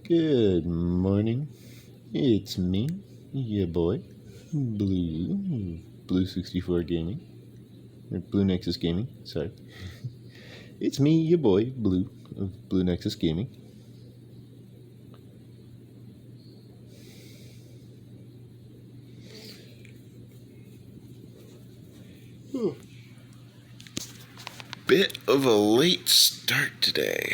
Good morning. It's me, your boy, Blue 64 Gaming, or Blue Nexus Gaming. Sorry, it's me, your boy, Blue of Blue Nexus Gaming. Bit of a late start today.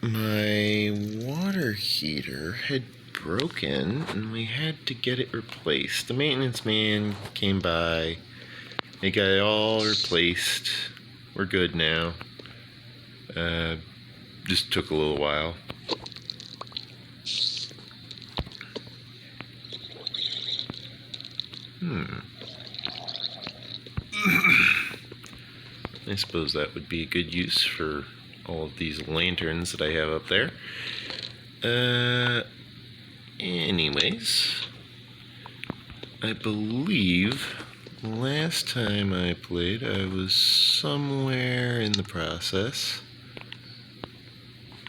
My water heater had broken and we had to get it replaced. The maintenance man came by, they got it all replaced. We're good now. Just took a little while. I suppose that would be a good use for all of these lanterns that I have up there. Anyways, I believe last time I played, I was somewhere in the process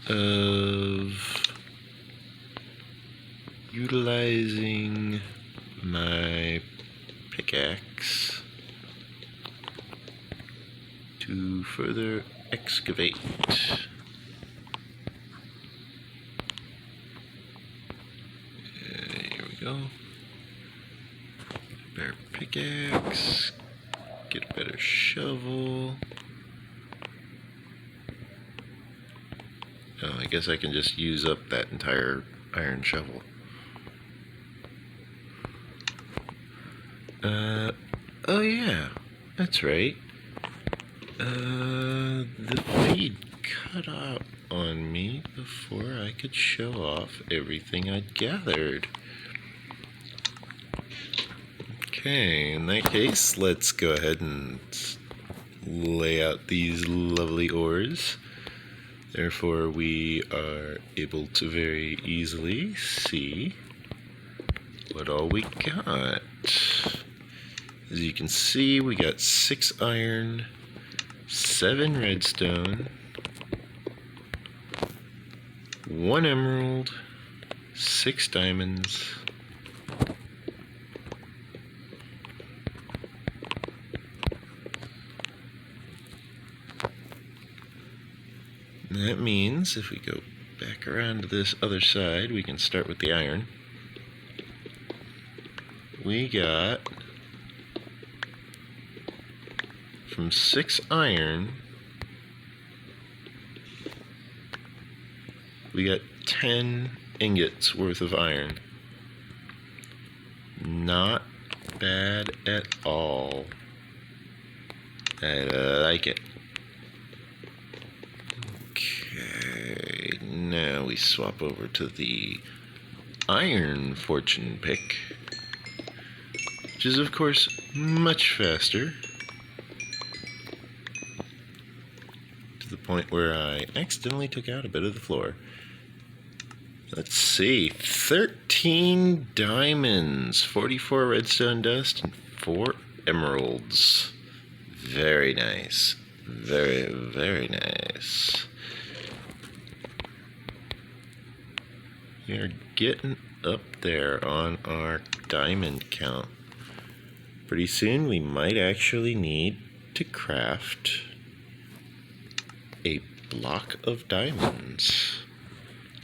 of utilizing my pickaxe to further excavate. Here we go. Better pickaxe. Get a better shovel. Oh, I guess I can just use up that entire iron shovel. Oh yeah, that's right. The feed cut out on me before I could show off everything I'd gathered. Okay, in that case, let's go ahead and lay out these lovely ores. Therefore, we are able to very easily see what all we got. As you can see, we got 6 iron, 7 redstone, 1 emerald, 6 diamonds, and that means if we go back around to this other side, we can start with the iron. We got from 6 iron, we got 10 ingots worth of iron. Not bad at all. I like it. Okay, now we swap over to the iron fortune pick, which is of course much faster, to the point where I accidentally took out a bit of the floor. Let's see, 13 diamonds, 44 redstone dust, and 4 emeralds. Very nice. Very, very nice. We are getting up there on our diamond count. Pretty soon we might actually need to craft a block of diamonds,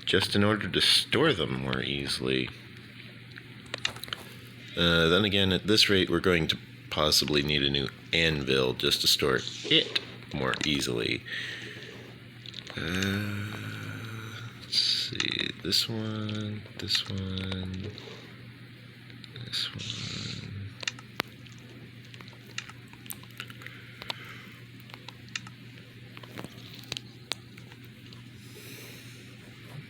just in order to store them more easily. Then again, at this rate, we're going to possibly need a new anvil just to store it more easily. Let's see, this one, this one, this one.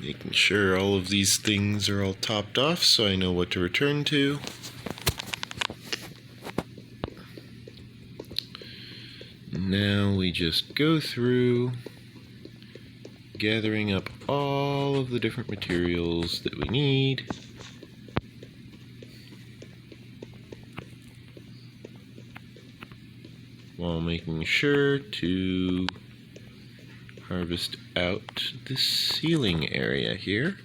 Making sure all of these things are all topped off so I know what to return to. Now we just go through gathering up all of the different materials that we need. While making sure to harvest out the ceiling area here.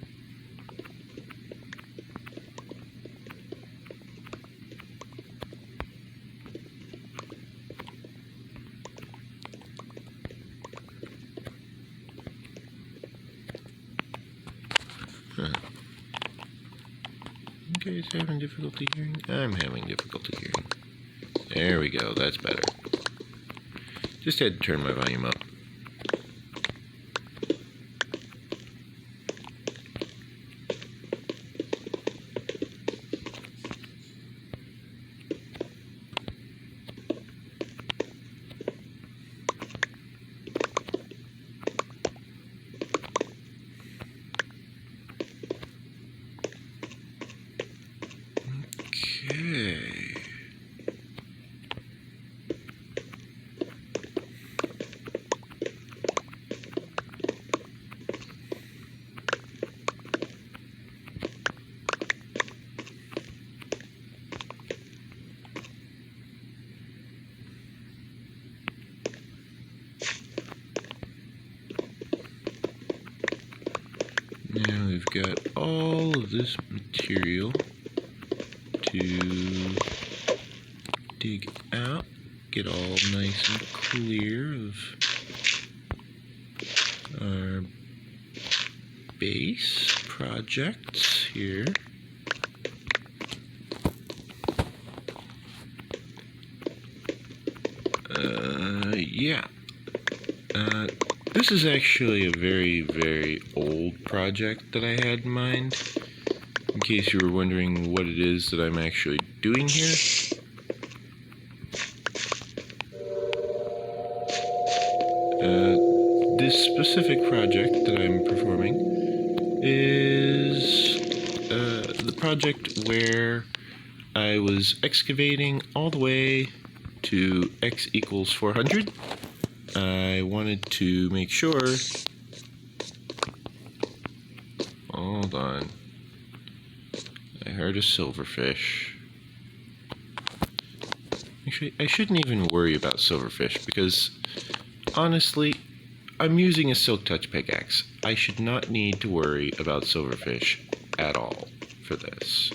You guys having difficulty hearing? I'm having difficulty hearing. There we go, that's better. Just had to turn my volume up. Okay. Now we've got all of this material to dig out, get all nice and clear of our base projects here. Yeah. This is actually a very, very old project that I had in mind. In case you were wondering what it is that I'm actually doing here. This specific project that I'm performing is the project where I was excavating all the way to x equals 400. I wanted to make sure... Hold on. I heard a silverfish. Actually, I shouldn't even worry about silverfish because, honestly, I'm using a silk touch pickaxe. I should not need to worry about silverfish at all for this.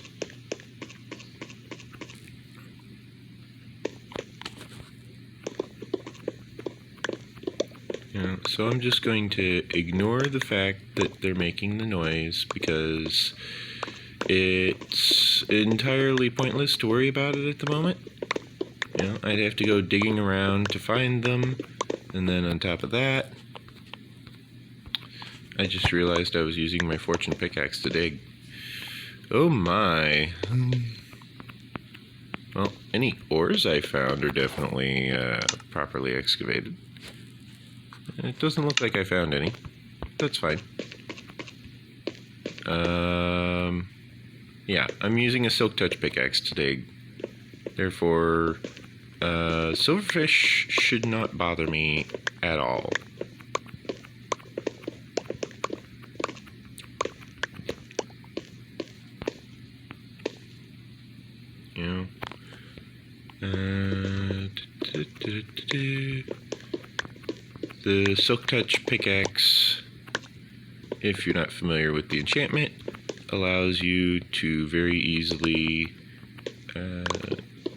So I'm just going to ignore the fact that they're making the noise because it's entirely pointless to worry about it at the moment. I'd have to go digging around to find them, and then on top of that, I just realized I was using my fortune pickaxe to dig. Oh my. Well, any ores I found are definitely properly excavated. It doesn't look like I found any. That's fine. Yeah, I'm using a silk touch pickaxe to dig. Therefore, silverfish should not bother me at all. The silk touch pickaxe, if you're not familiar with the enchantment, allows you to very easily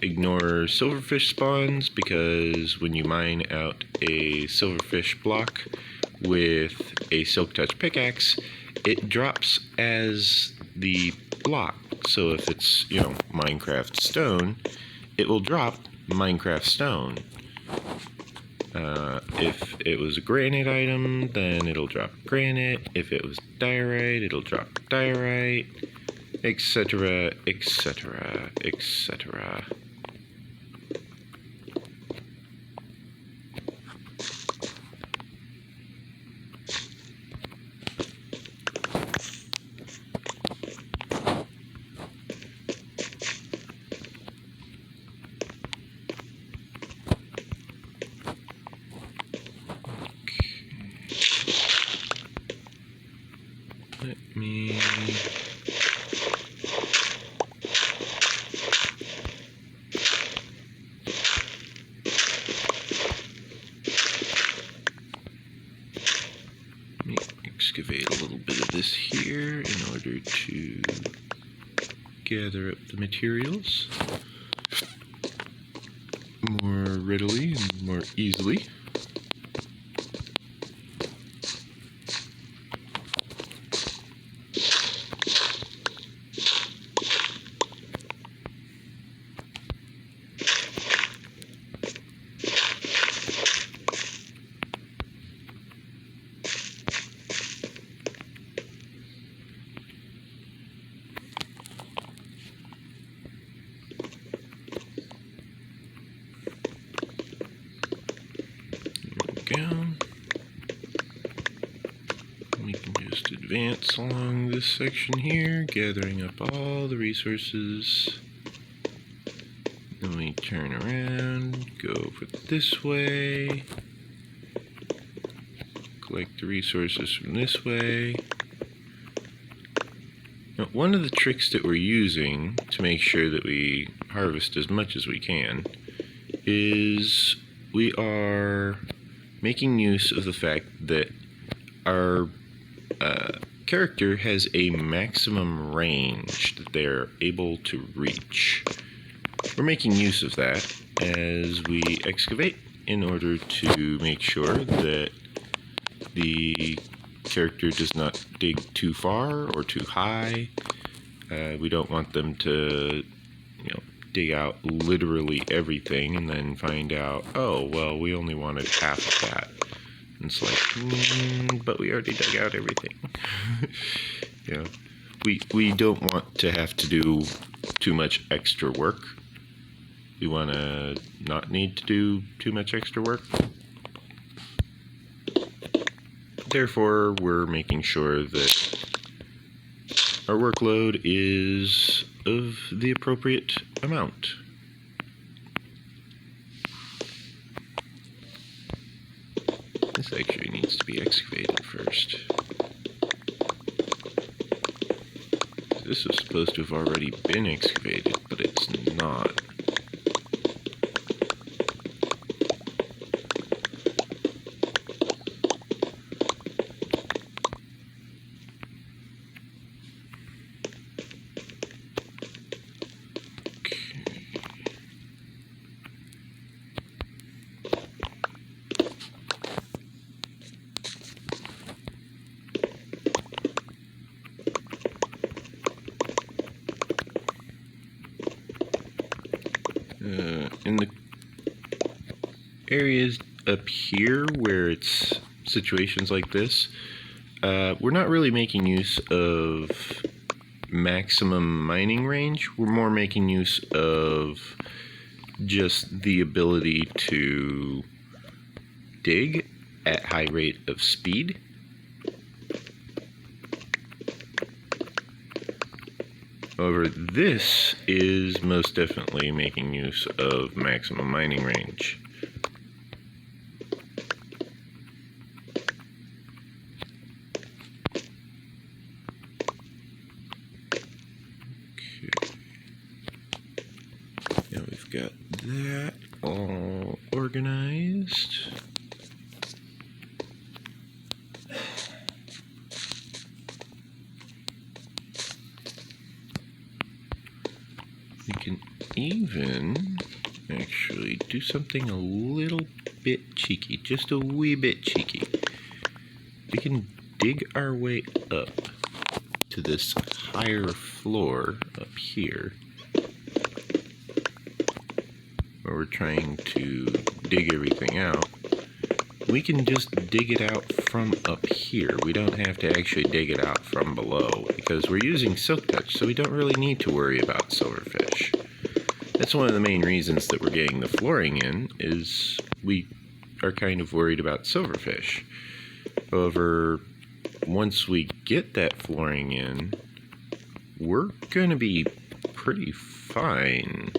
ignore silverfish spawns, because when you mine out a silverfish block with a silk touch pickaxe, it drops as the block. So if it's, Minecraft stone, it will drop Minecraft stone. If it was a granite item, then it'll drop granite. If it was diorite, it'll drop diorite, etc., etc., etc. Let me... excavate a little bit of this here in order to gather up the materials more readily and more easily. Down. We can just advance along this section here, gathering up all the resources. Then we turn around, go over this way, collect the resources from this way. Now, one of the tricks that we're using to make sure that we harvest as much as we can is we are making use of the fact that our character has a maximum range that they're able to reach. We're making use of that as we excavate in order to make sure that the character does not dig too far or too high. We don't want them to, dig out literally everything and then find out, oh, well, we only wanted half of that. And it's like, but we already dug out everything. We don't want to have to do too much extra work. We want to not need to do too much extra work. Therefore, we're making sure that our workload is of the appropriate amount. This actually needs to be excavated first. This was supposed to have already been excavated, but it's not. In the areas up here where it's situations like this, we're not really making use of maximum mining range. We're more making use of just the ability to dig at high rate of speed. However, this is most definitely making use of maximum mining range. Okay. Now we've got that all organized. We can even actually do something a little bit cheeky, just a wee bit cheeky. We can dig our way up to this higher floor up here, where we're trying to dig everything out. We can just dig it out from up here. We don't have to actually dig it out from below because we're using Silk Touch, so we don't really need to worry about silverfish. That's one of the main reasons that we're getting the flooring in, is we are kind of worried about silverfish. However, once we get that flooring in, we're going to be pretty fine.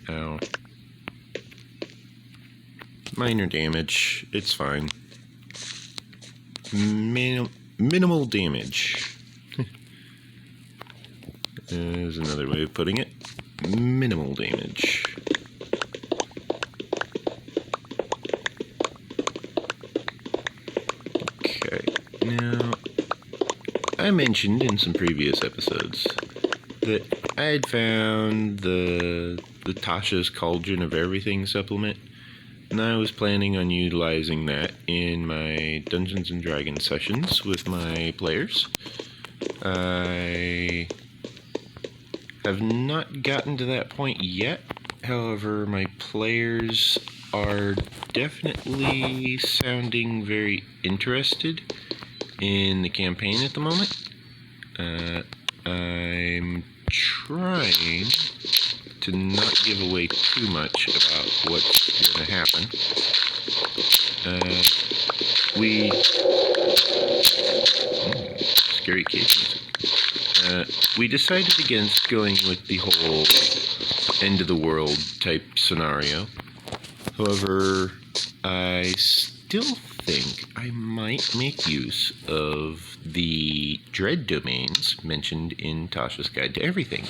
Ow. Minor damage, it's fine. Minimal damage. There's another way of putting it. minimal damage. Okay, now, I mentioned in some previous episodes that I had found the Tasha's Cauldron of Everything supplement, and I was planning on utilizing that in my Dungeons & Dragons sessions with my players. I have not gotten to that point yet. However, my players are definitely sounding very interested in the campaign at the moment. I'm trying to not give away too much about what's going to happen. Scary cave music. We decided against going with the whole end of the world type scenario. However, I still think I might make use of the dread domains mentioned in Tasha's Guide to Everything.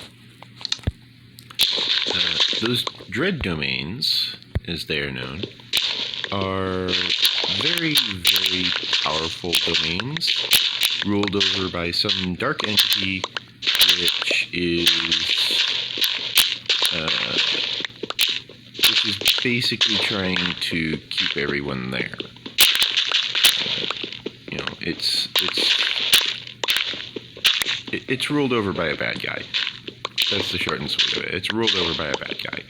Those dread domains, as they are known, are very, very powerful domains ruled over by some dark entity which is basically trying to keep everyone there. It's ruled over by a bad guy. That's the short and sweet of it. It's ruled over by a bad guy.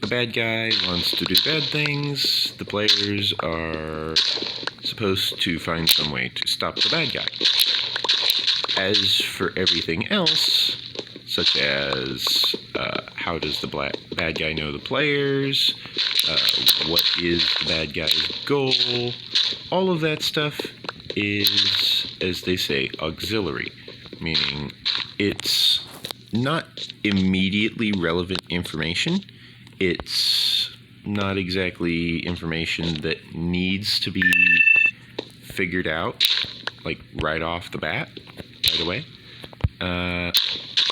The bad guy wants to do bad things. The players are supposed to find some way to stop the bad guy. As for everything else, such as how does the bad guy know the players, what is the bad guy's goal, all of that stuff is, as they say, auxiliary, meaning it's not immediately relevant information. It's not exactly information that needs to be figured out, like right off the bat, right away.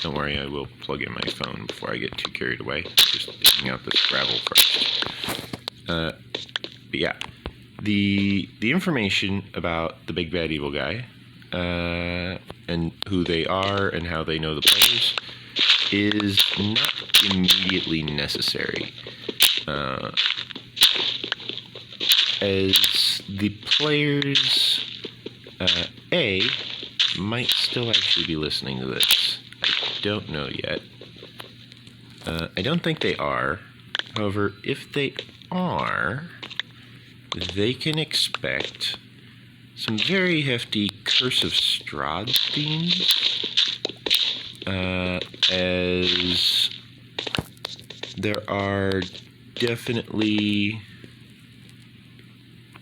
Don't worry, I will plug in my phone before I get too carried away. Just digging out this gravel first. But yeah, the information about the big bad evil guy, and who they are and how they know the players is not immediately necessary. As the players, might still actually be listening to this. I don't know yet. I don't think they are. However, if they are, they can expect some very hefty Curse of Strahd themes, as there are definitely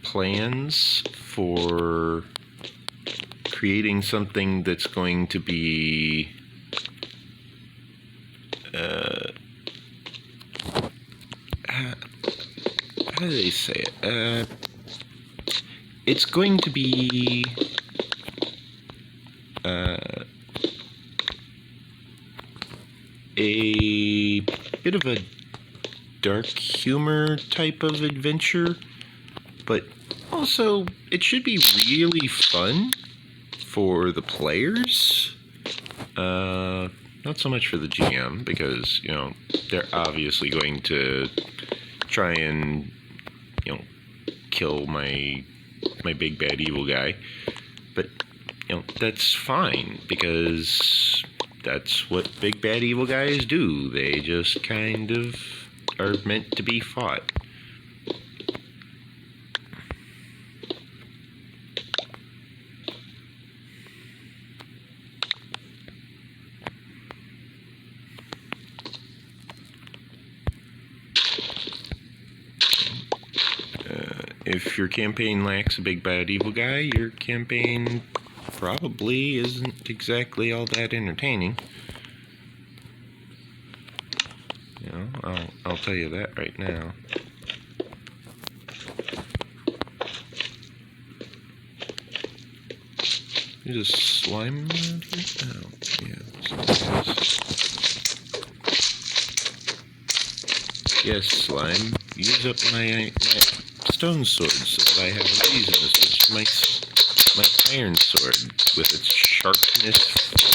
plans for creating something that's going to be how do they say it? It's going to be a bit of a dark humor type of adventure, but also it should be really fun for the players. Not so much for the GM, because, they're obviously going to try and, kill my big bad evil guy. But, that's fine, because that's what big bad evil guys do. They just kind of are meant to be fought. If your campaign lacks a big bad evil guy, your campaign probably isn't exactly all that entertaining. I'll tell you that right now. There's a slime around here? Oh, yeah. Yes, slime. Use up my stone sword so that I have a reason to switch to my iron sword with its sharpness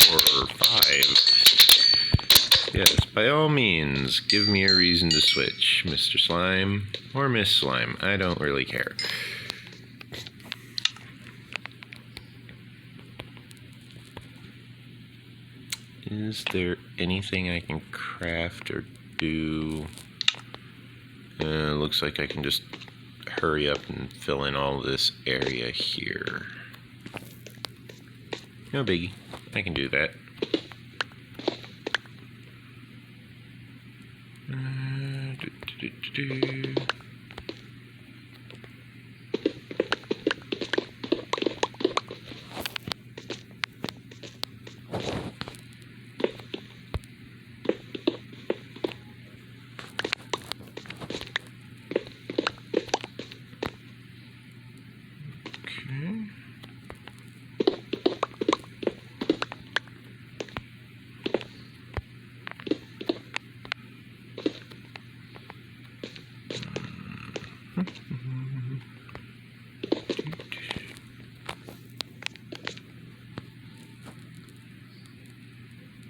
4 or 5. Yes, by all means, give me a reason to switch, Mr. Slime. Or Miss Slime. I don't really care. Is there anything I can craft or do? Looks like I can just hurry up and fill in all this area here. No biggie. I can do that.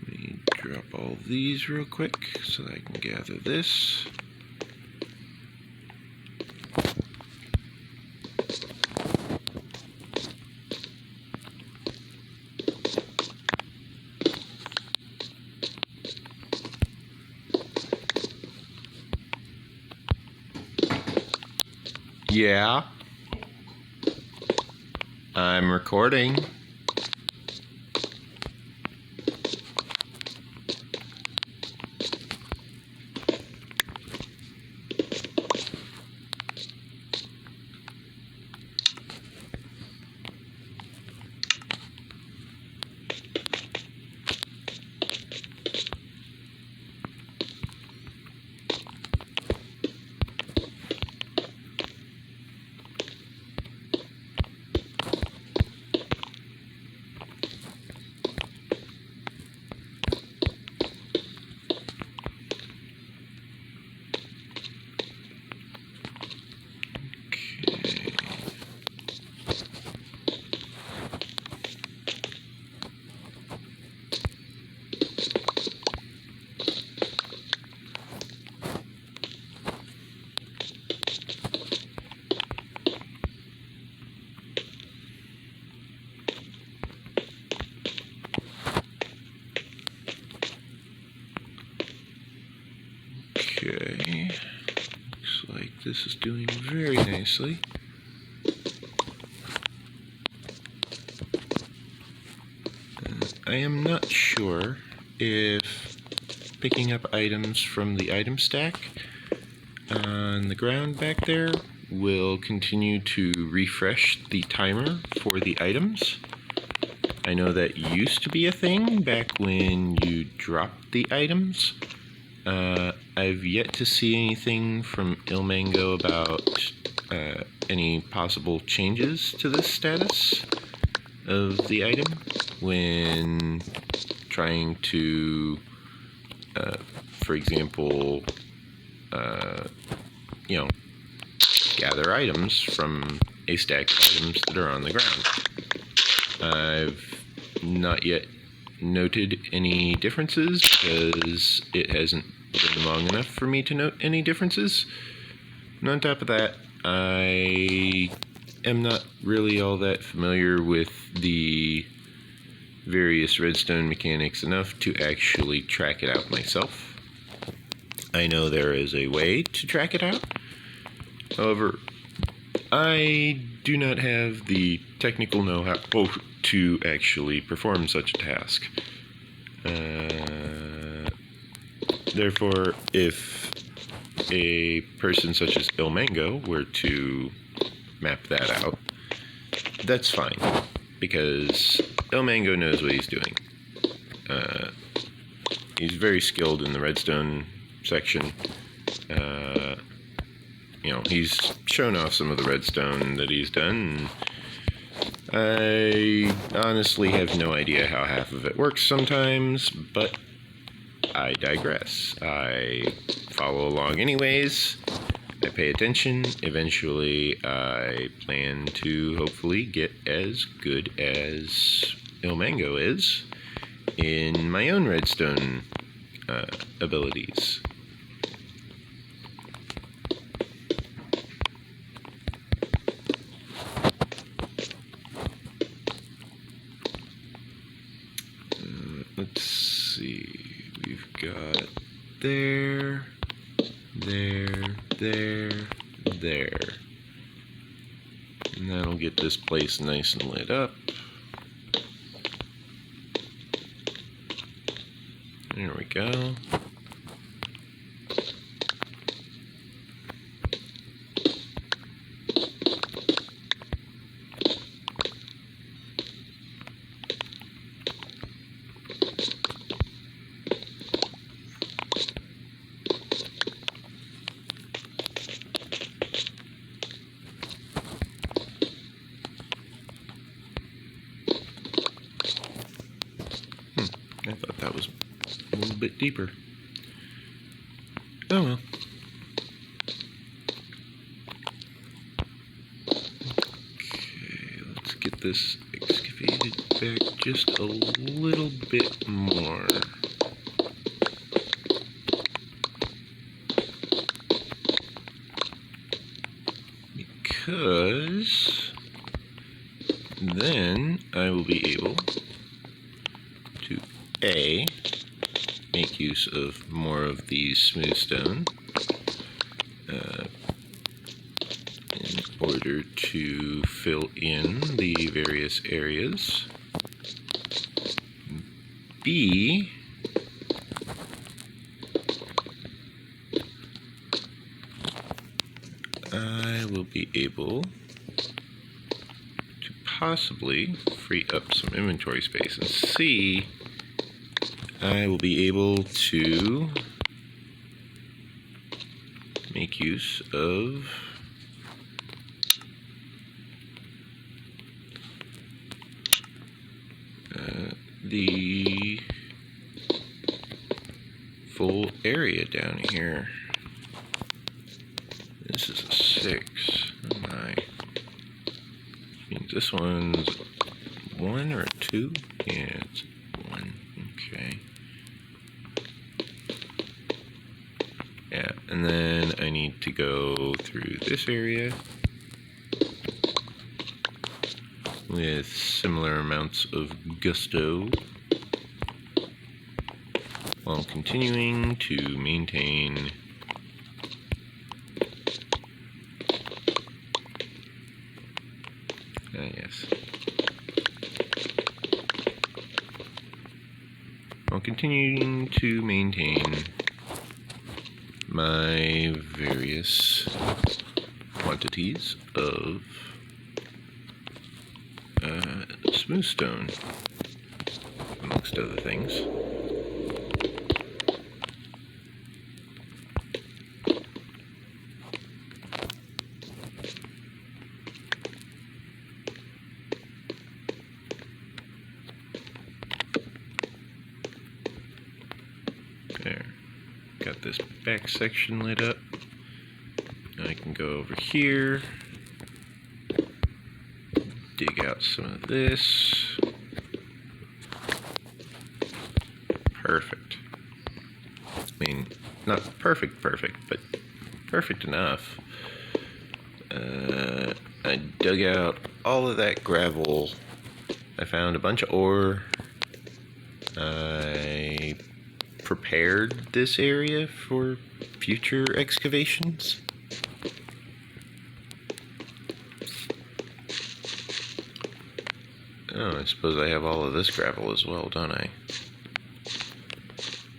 Let me drop all these real quick so that I can gather this. Yeah. I'm recording. Okay, looks like this is doing very nicely. I am not sure if picking up items from the item stack on the ground back there will continue to refresh the timer for the items. I know that used to be a thing back when you dropped the items. I've yet to see anything from Ilmango about any possible changes to this status of the item when trying to, for example, gather items from a stack of items that are on the ground. I've not yet noted any differences because it hasn't been long enough for me to note any differences. And on top of that, I am not really all that familiar with the various redstone mechanics enough to actually track it out myself. I know there is a way to track it out. However, I do not have the technical know-how to actually perform such a task. Therefore, if a person such as Ilmango were to map that out, that's fine, because Ilmango knows what he's doing. He's very skilled in the redstone section. He's shown off some of the redstone that he's done, and I honestly have no idea how half of it works sometimes, but I digress. I follow along anyways. I pay attention. Eventually, I plan to hopefully get as good as Ilmango is in my own redstone abilities. Let's see. We've got there. And that'll get this place nice and lit up. There we go. I thought that was a little bit deeper. Oh well. Okay, let's get this excavated back just a little bit more. Because then I will be able to A, make use of more of the smooth stone in order to fill in the various areas. B, I will be able to possibly free up some inventory space. And C, I will be able to make use of the full area down here. This is a 6. Oh my. Means this one's 1 or 2? Yeah, it's 1. Okay. Yeah, and then I need to go through this area with similar amounts of gusto while continuing to maintain yes. While continuing to maintain my various quantities of smooth stone, amongst other things. There. Got this back section lit up. I can go over here, dig out some of this. Perfect. I mean, not perfect, but perfect enough. I dug out all of that gravel. I found a bunch of ore. I prepared this area for future excavations. Oh, I suppose I have all of this gravel as well, don't I?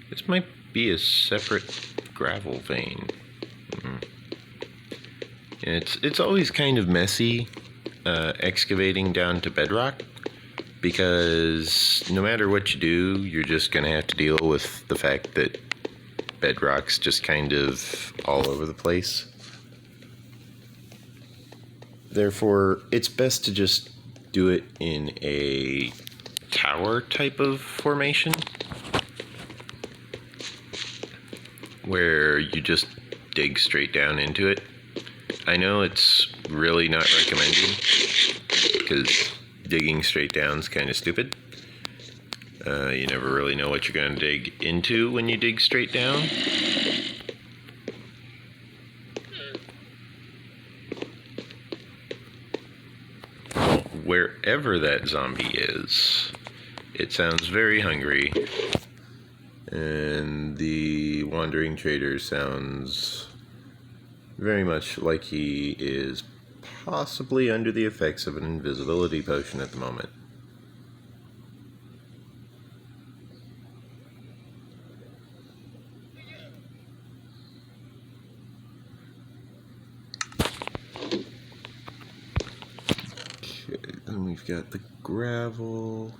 This might be a separate gravel vein. It's always kind of messy excavating down to bedrock, because no matter what you do, you're just going to have to deal with the fact that bedrock's just kind of all over the place. Therefore, it's best to just do it in a tower type of formation, where you just dig straight down into it. I know it's really not recommended, because digging straight down is kind of stupid. You never really know what you're going to dig into when you dig straight down. Wherever that zombie is, it sounds very hungry, and the wandering trader sounds very much like he is possibly under the effects of an invisibility potion at the moment. Okay, then we've got the gravel.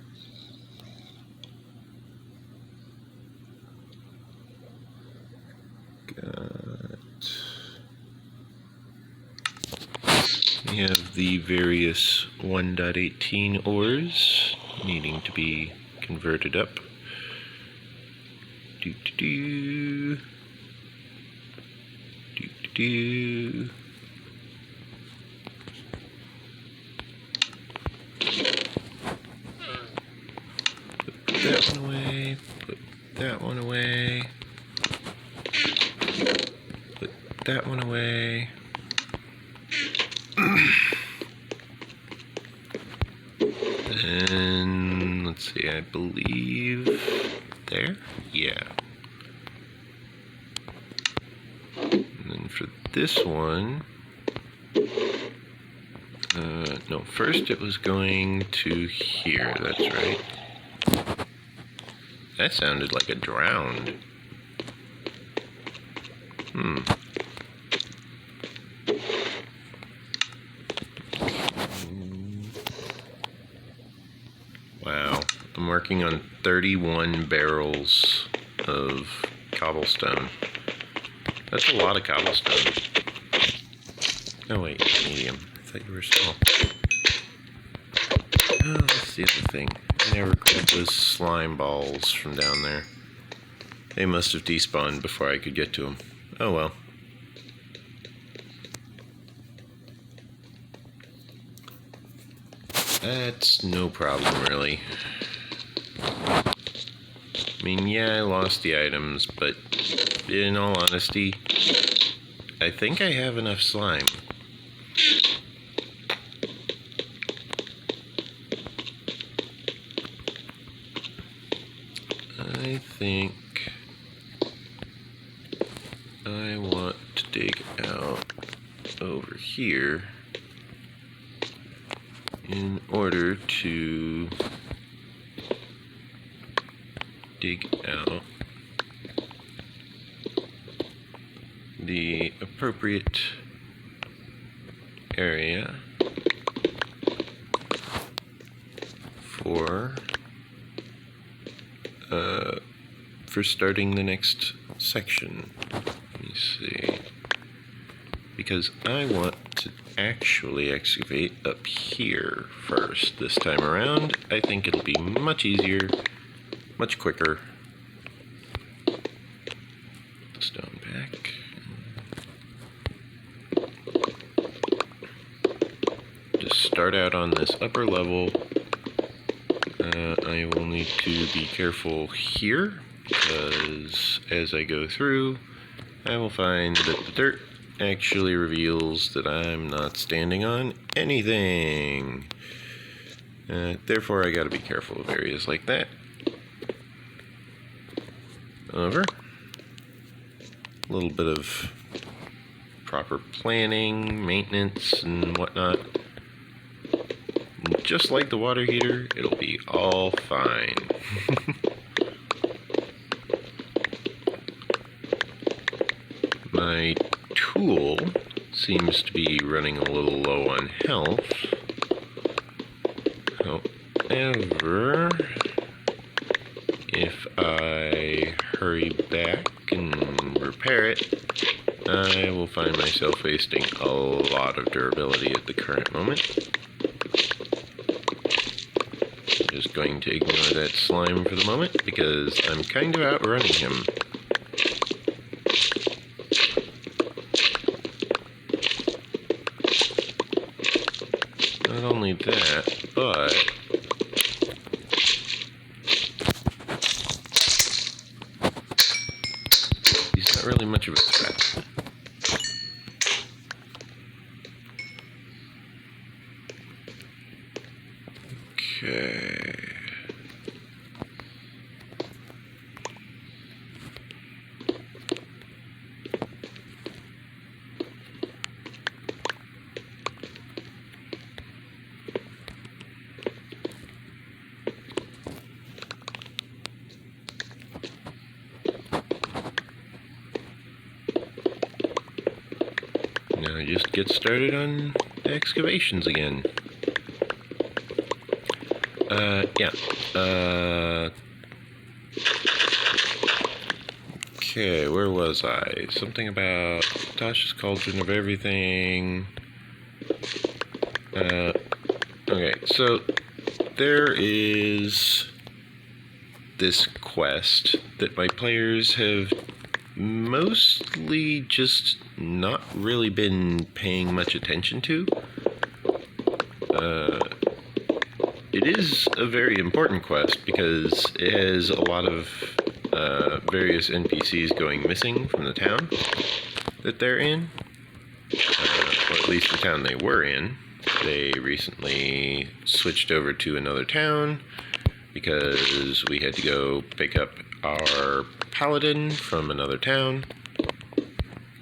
We have the various 1.18 ores needing to be converted up. Do. Put that one away. Put that one away. Put that one away. And let's see, I believe there? Yeah. And then for this one, no, first it was going to here, that's right. That sounded like a drowned. Wow, I'm working on 31 barrels of cobblestone. That's a lot of cobblestone. Oh wait, medium. I thought you were small. Oh, that's the other thing. I never grabbed those slime balls from down there. They must have despawned before I could get to them. Oh well. That's no problem, really. I mean, yeah, I lost the items, but in all honesty, I think I have enough slime. I think I want to dig out over here in order to dig out the appropriate area for starting the next section. Let me see. Because I want to actually excavate up here first this time around. I think it'll be much easier, much quicker. Stone back. Just start out on this upper level. I will need to be careful here, because as I go through, I will find that the dirt actually reveals that I'm not standing on anything. Therefore, I gotta be careful of areas like that. Over. A little bit of proper planning, maintenance, and whatnot. Just like the water heater, it'll be all fine. My tool seems to be running a little low on health. However, if I hurry back and repair it, I will find myself wasting a lot of durability at the current moment. just going to ignore that slime for the moment because I'm kind of outrunning him. Not only that, but he's not really much of a threat. Okay. Now just get started on excavations again. Okay, where was I? Something about Tasha's Cauldron of Everything. Okay, so there is this quest that my players have mostly just not really been paying much attention to. It is a very important quest because it has a lot of various NPCs going missing from the town that they're in, or at least the town they were in. They recently switched over to another town because we had to go pick up our paladin from another town.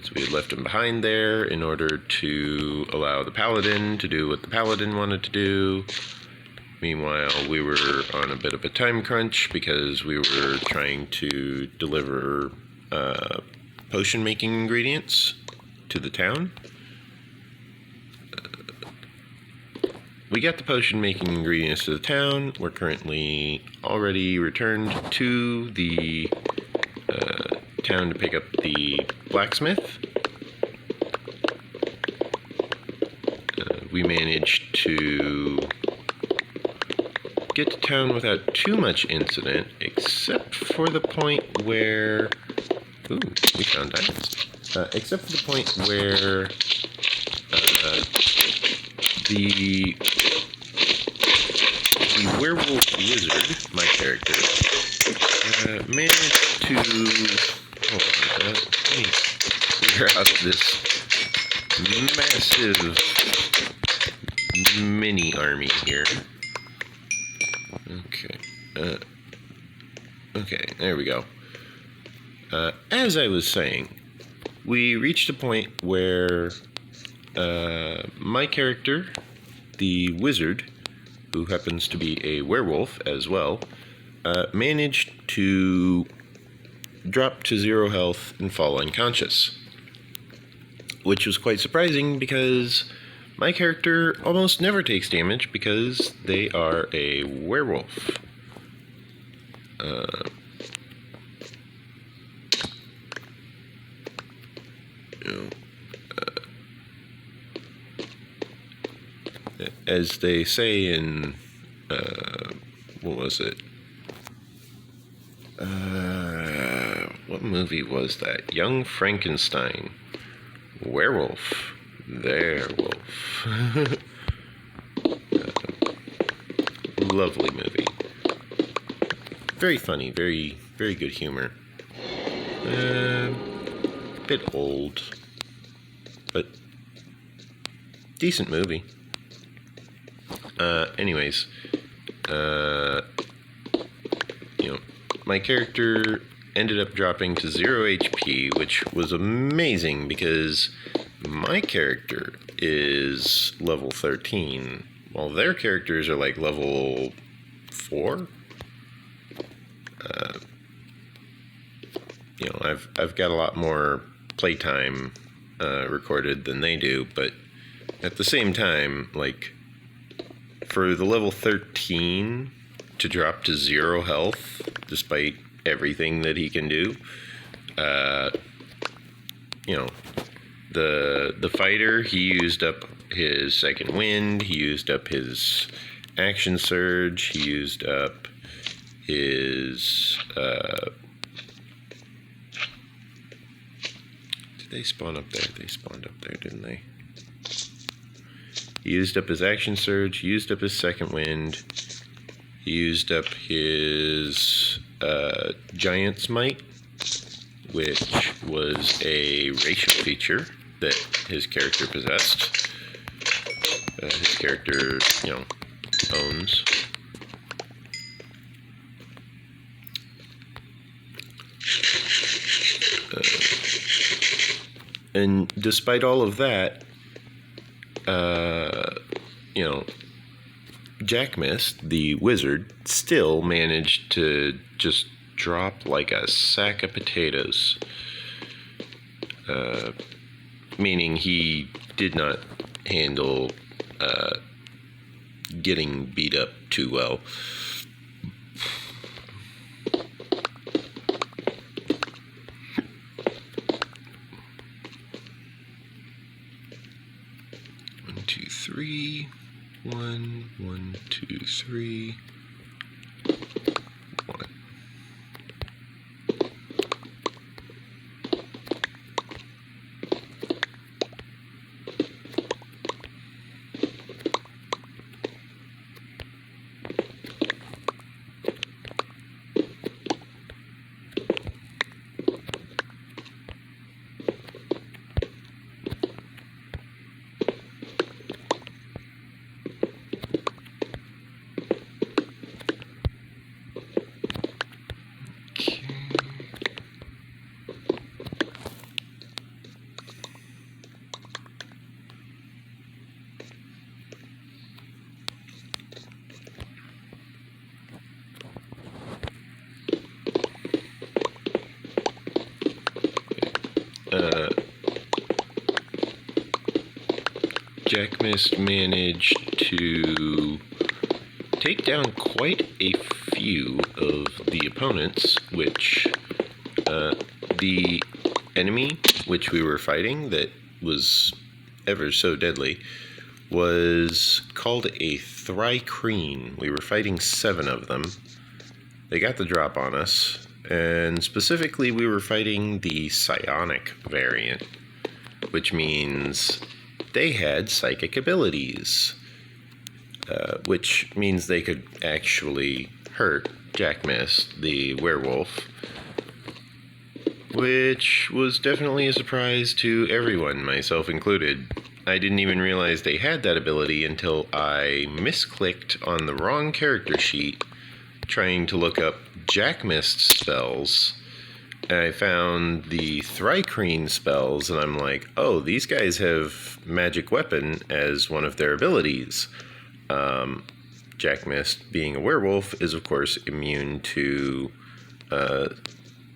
So we had left him behind there in order to allow the paladin to do what the paladin wanted to do. Meanwhile, we were on a bit of a time crunch because we were trying to deliver potion making ingredients to the town. We got the potion making ingredients to the town. We're currently already returned to the town to pick up the blacksmith. We managed to get to town without too much incident, except for the point where... Ooh, we found diamonds. Except for the point where the werewolf wizard, my character, managed to... Hold on, let me clear out this massive mini army here. Okay, there we go. As I was saying, we reached a point where my character, the wizard, who happens to be a werewolf as well, managed to drop to 0 health and fall unconscious. Which was quite surprising because my character almost never takes damage because they are a werewolf. As they say in, what was it? What movie was that? Young Frankenstein. Werewolf. There, wolf. Lovely movie. Very funny, very, very good humor. Bit old, but decent movie. Anyways, my character ended up dropping to 0 HP, which was amazing because my character is level 13, while their characters are like level 4. I've got a lot more playtime recorded than they do, but at the same time, like, for the level 13 to drop to 0 health, despite everything that he can do, the fighter, he used up his second wind, he used up his action surge. He used up his... did they spawn up there? They spawned up there, didn't they? He used up his action surge. He used up his second wind. He used up his giant smite, which was a racial feature that his character possessed. His character, owns. And despite all of that, Jack Mist, the wizard, still managed to just drop like a sack of potatoes. Meaning he did not handle getting beat up too well. One, two, three. 1, 1, 2, 3. 1. Jack Mist managed to take down quite a few of the opponents, which the enemy which we were fighting that was ever so deadly was called a Thrycreen. We were fighting 7 of them. They got the drop on us, and specifically we were fighting the psionic variant, which means they had psychic abilities, which means they could actually hurt Jack Mist, the werewolf, which was definitely a surprise to everyone, myself included. I didn't even realize they had that ability until I misclicked on the wrong character sheet trying to look up Jack Mist spells. And I found the Thrycreen spells, and I'm like, oh, these guys have magic weapon as one of their abilities. Jack Mist, being a werewolf, is of course immune to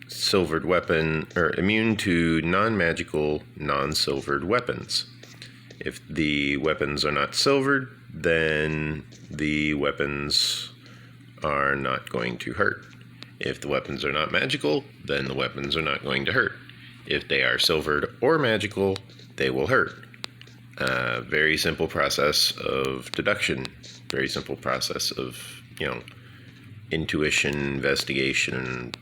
silvered weapon, or immune to non-magical, non-silvered weapons. If the weapons are not silvered, then the weapons are not going to hurt. If the weapons are not magical, then the weapons are not going to hurt. If they are silvered or magical, they will hurt. Very simple process of deduction. Very simple process of, intuition, investigation,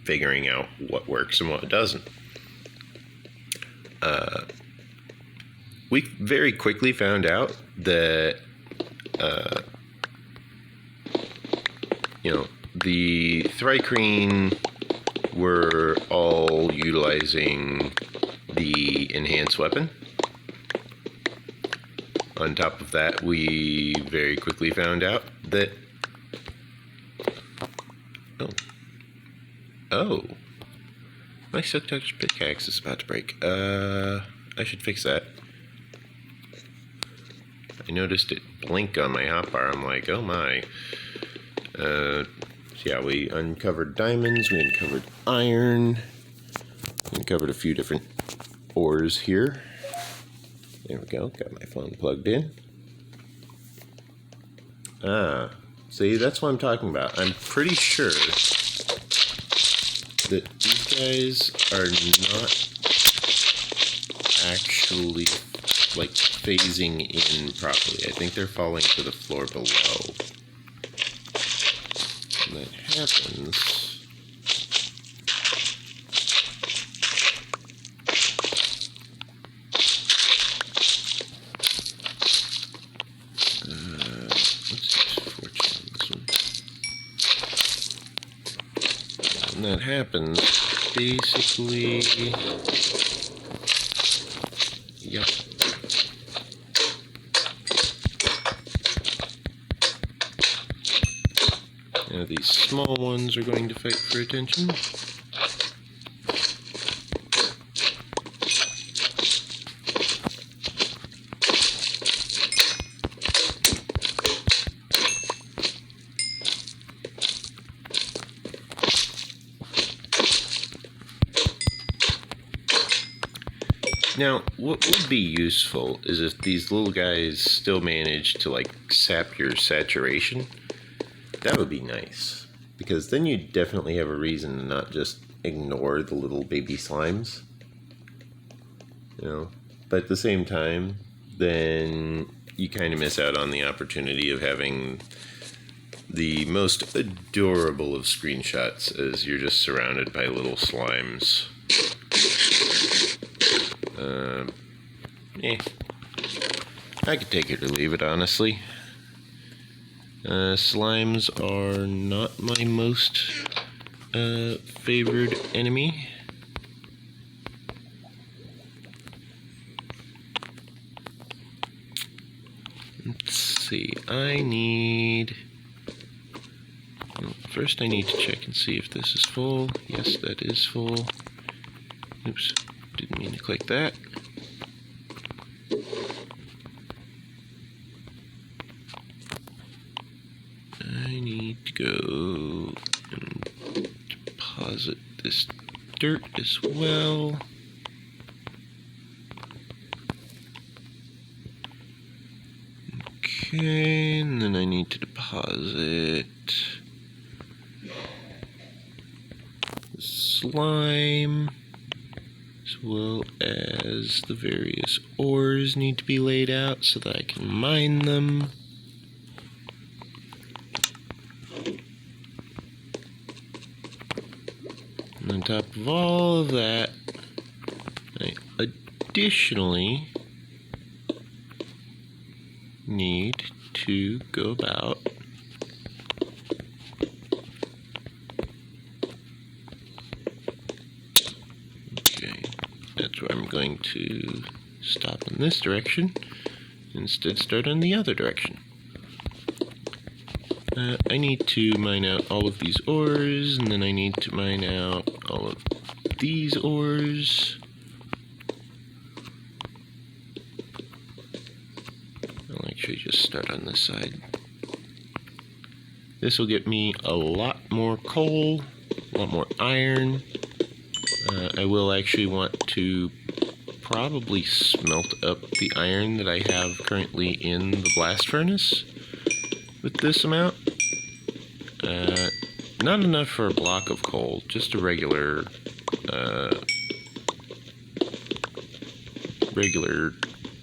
figuring out what works and what doesn't. We very quickly found out that, the Thrycreen were all utilizing the enhanced weapon. On top of that, we very quickly found out that... Oh. My Silk Touch pickaxe is about to break. I should fix that. I noticed it blink on my hotbar. I'm like, oh my. So yeah, we uncovered diamonds, we uncovered iron, we uncovered a few different ores here. There we go, got my phone plugged in. See, that's what I'm talking about. I'm pretty sure that these guys are not actually like phasing in properly. I think they're falling to the floor below. When that happens, when that happens, basically, yep. Now these small ones are going to fight for attention. Now, what would be useful is if these little guys still manage to, like, sap your saturation. That would be nice. Because then you definitely have a reason to not just ignore the little baby slimes. You know? But at the same time, then you kind of miss out on the opportunity of having the most adorable of screenshots as you're just surrounded by little slimes. I could take it or leave it, honestly. Slimes are not my most favored enemy. Let's see, first I need to check and see if this is full. Yes, that is full. Oops, didn't mean to click that. I need to go and deposit this dirt as well. Okay, and then I need to deposit the slime, as well as the various ores need to be laid out so that I can mine them. And on top of all of that, I additionally need to go about that's where I'm going to stop in this direction, instead start on the other direction. I need to mine out all of these ores, and then I need to mine out all of these ores. I'll actually just start on this side. This will get me a lot more coal, a lot more iron. I will actually want to probably smelt up the iron that I have currently in the blast furnace with this amount. Not enough for a block of coal, just a regular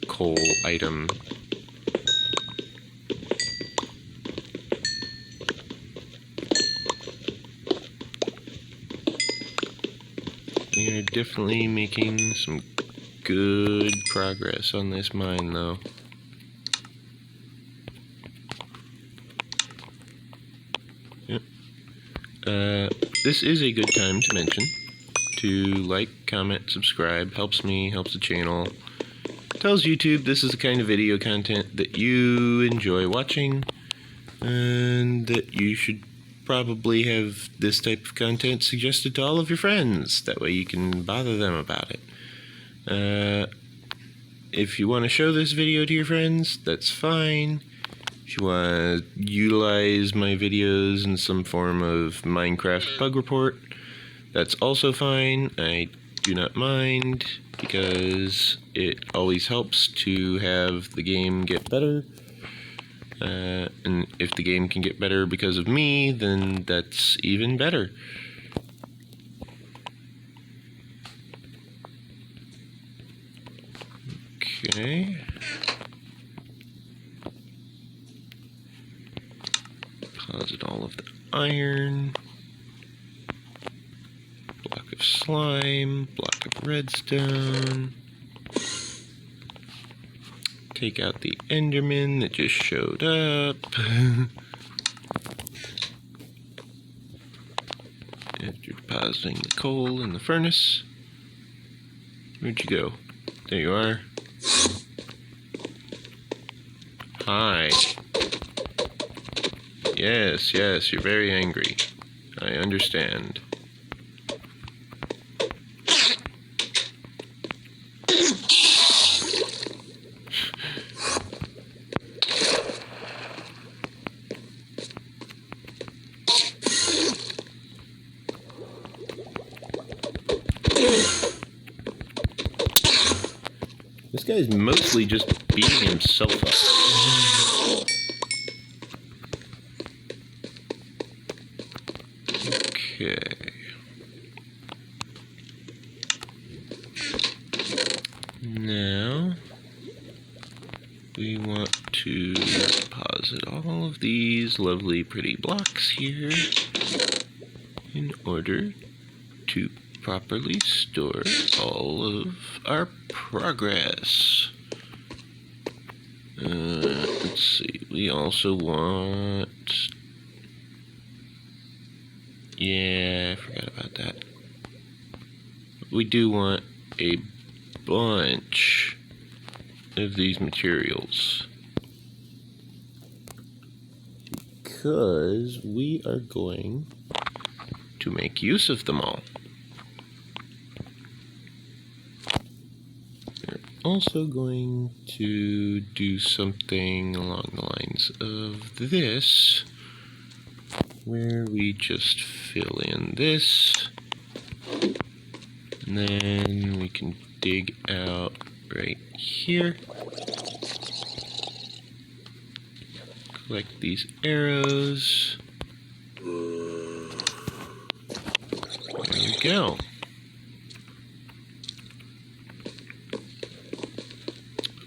coal item. We are definitely making some good progress on this mine, though. Yep. This is a good time to mention to like, comment, subscribe. Helps me, helps the channel. Tells YouTube this is the kind of video content that you enjoy watching, and that you should probably have this type of content suggested to all of your friends. That way you can bother them about it. If you want to show this video to your friends, that's fine. If you want to utilize my videos in some form of Minecraft bug report, that's also fine. I do not mind, because it always helps to have the game get better. And if the game can get better because of me, then that's even better. Okay. Deposit all of the iron. Block of slime. Block of redstone. Take out the Enderman that just showed up. After depositing the coal in the furnace. Where'd you go? There you are. Hi. Yes, you're very angry. I understand. This guy's mostly just beating himself up. Okay. Now, we want to deposit all of these lovely pretty blocks here in order to properly store all of our progress. Let's see, we also want... Yeah, I forgot about that. We do want a bunch of these materials because we are going to make use of them all. We're also going to do something along the lines of this, where we just fill in this, and then we can dig out right here. Collect these arrows. There we go.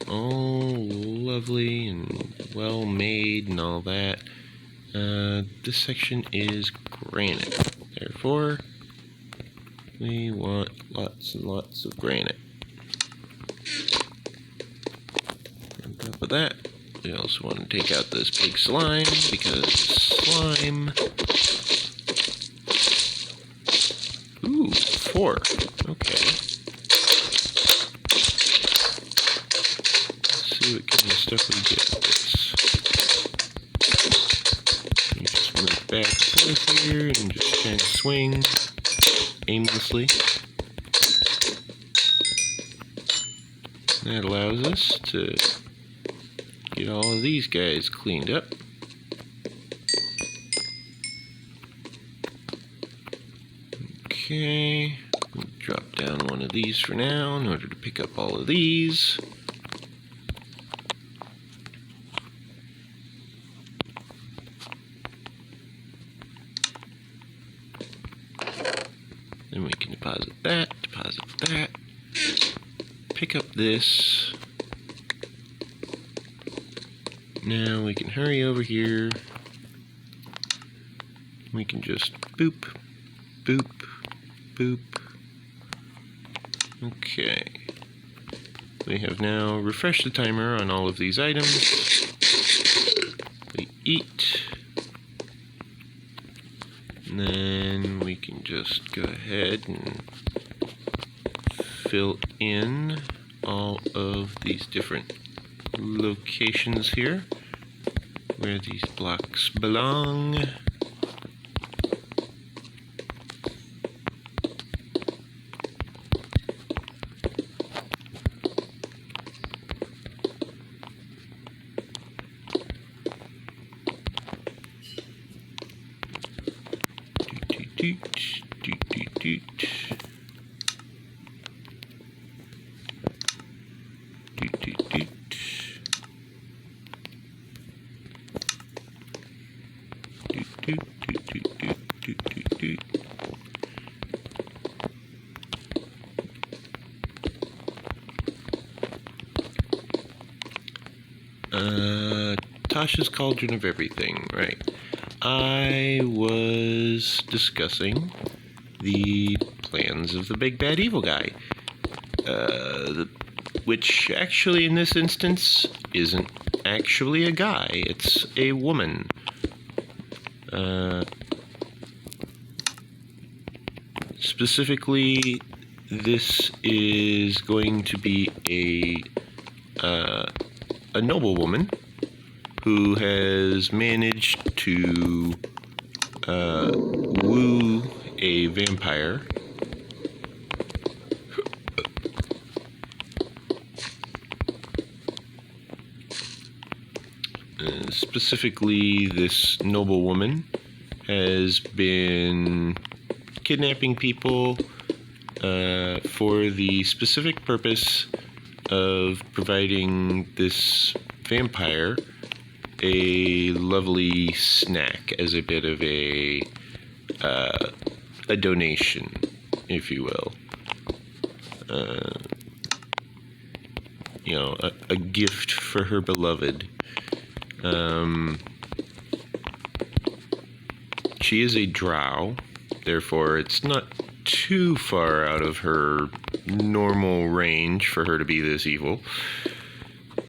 All lovely and well made and all that. This section is granite. Therefore, we want lots and lots of granite. On top of that, we also want to take out this big slime, because slime... Ooh, 4. Okay. Let's see what kind of stuff we get with this. You just move back and forth here and just kind of swing aimlessly. That allows us to get all of these guys cleaned up. Okay, we'll drop down one of these for now in order to pick up all of these. Then we can deposit that, pick up this. Now we can hurry over here. We can just boop, boop, boop. Okay. We have now refreshed the timer on all of these items. We eat. And then we can just go ahead and fill in all of these different locations here where these blocks belong. Tasha's Cauldron of Everything, right. I was discussing the plans of the big bad evil guy. Which actually in this instance isn't actually a guy, it's a woman. Specifically, this is going to be a noblewoman who has managed to woo a vampire. Specifically, this noblewoman has been kidnapping people for the specific purpose of providing this vampire a lovely snack as a bit of a donation, if you will. A gift for her beloved. She is a drow, therefore it's not too far out of her normal range for her to be this evil.